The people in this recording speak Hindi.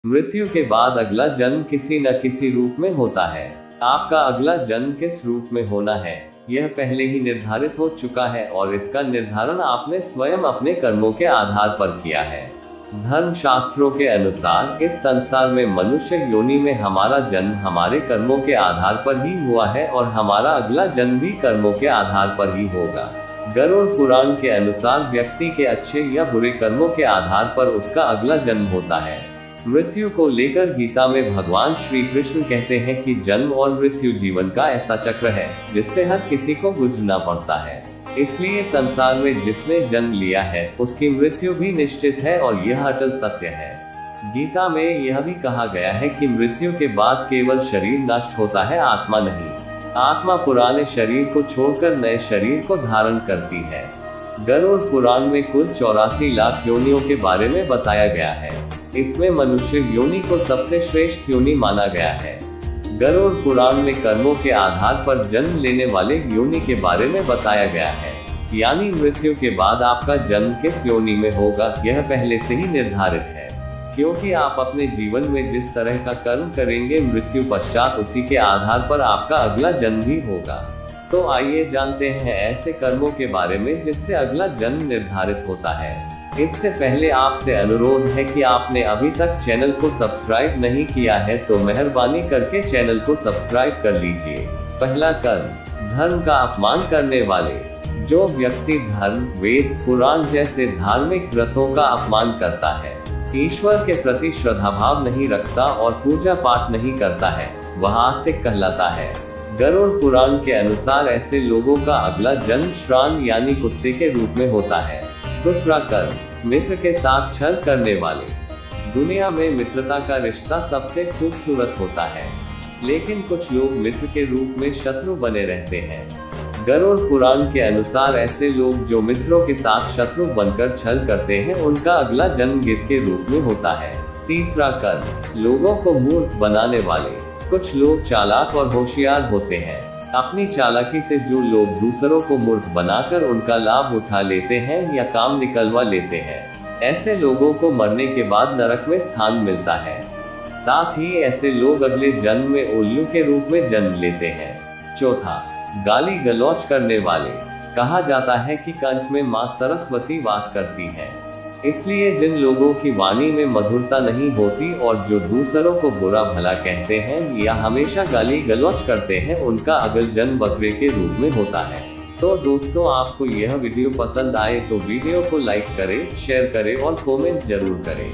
मृत्यु के बाद अगला जन्म किसी न किसी रूप में होता है। आपका अगला जन्म किस रूप में होना है, यह पहले ही निर्धारित हो चुका है और इसका निर्धारण आपने स्वयं अपने कर्मों के आधार पर किया है। धर्म शास्त्रों के अनुसार इस संसार में मनुष्य योनि में हमारा जन्म हमारे कर्मों के आधार पर ही हुआ है और हमारा अगला जन्म भी कर्मों के आधार पर ही होगा। गरुड़ पुराण के अनुसार व्यक्ति के अच्छे या बुरे कर्मों के आधार पर उसका अगला जन्म होता है। मृत्यु को लेकर गीता में भगवान श्री कृष्ण कहते हैं कि जन्म और मृत्यु जीवन का ऐसा चक्र है जिससे हर किसी को गुजरना पड़ता है। इसलिए संसार में जिसने जन्म लिया है उसकी मृत्यु भी निश्चित है और यह अटल सत्य है। गीता में यह भी कहा गया है कि मृत्यु के बाद केवल शरीर नष्ट होता है, आत्मा नहीं। आत्मा पुराने शरीर को छोड़कर नए शरीर को धारण करती है। गरुड़ पुराण में कुल 84 लाख योनियों के बारे में बताया गया है। इसमें मनुष्य योनि को सबसे श्रेष्ठ योनि माना गया है। गरुड़ पुराण में कर्मों के आधार पर जन्म लेने वाले योनि के बारे में बताया गया है, यानी मृत्यु के बाद आपका जन्म किस योनि में होगा यह पहले से ही निर्धारित है। क्योंकि आप अपने जीवन में जिस तरह का कर्म करेंगे मृत्यु पश्चात उसी के आधार पर आपका अगला जन्म भी होगा। तो आइए जानते हैं ऐसे कर्मों के बारे में जिससे अगला जन्म निर्धारित होता है। इससे पहले आपसे अनुरोध है कि आपने अभी तक चैनल को सब्सक्राइब नहीं किया है तो मेहरबानी करके चैनल को सब्सक्राइब कर लीजिए। पहला कर्म, धर्म का अपमान करने वाले। जो व्यक्ति धर्म, वेद, पुराण जैसे धार्मिक ग्रंथों का अपमान करता है, ईश्वर के प्रति श्रद्धा भाव नहीं रखता और पूजा पाठ नहीं करता है, वह आस्तिक कहलाता है। गरुड़ पुराण के अनुसार ऐसे लोगों का अगला जन्म श्रान यानी कुत्ते के रूप में होता है। दूसरा कर्म, मित्र के साथ छल करने वाले। दुनिया में मित्रता का रिश्ता सबसे खूबसूरत होता है, लेकिन कुछ लोग मित्र के रूप में शत्रु बने रहते हैं। गरुड़ पुराण के अनुसार ऐसे लोग जो मित्रों के साथ शत्रु बनकर छल करते हैं उनका अगला जन्म गिद्ध के रूप में होता है। तीसरा कर्म, लोगों को मूर्ख बनाने वाले। कुछ लोग चालाक और होशियार होते हैं। अपनी चालाकी से जो लोग दूसरों को मूर्ख बनाकर उनका लाभ उठा लेते हैं या काम निकलवा लेते हैं, ऐसे लोगों को मरने के बाद नरक में स्थान मिलता है। साथ ही ऐसे लोग अगले जन्म में उल्लू के रूप में जन्म लेते हैं। चौथा, गाली गलौज करने वाले। कहा जाता है कि कंठ में मां सरस्वती वास करती है, इसलिए जिन लोगों की वाणी में मधुरता नहीं होती और जो दूसरों को बुरा भला कहते हैं या हमेशा गाली गलौज करते हैं उनका अगला जन्म बकरे के रूप में होता है। तो दोस्तों, आपको यह वीडियो पसंद आए तो वीडियो को लाइक करें, शेयर करें और कमेंट जरूर करें।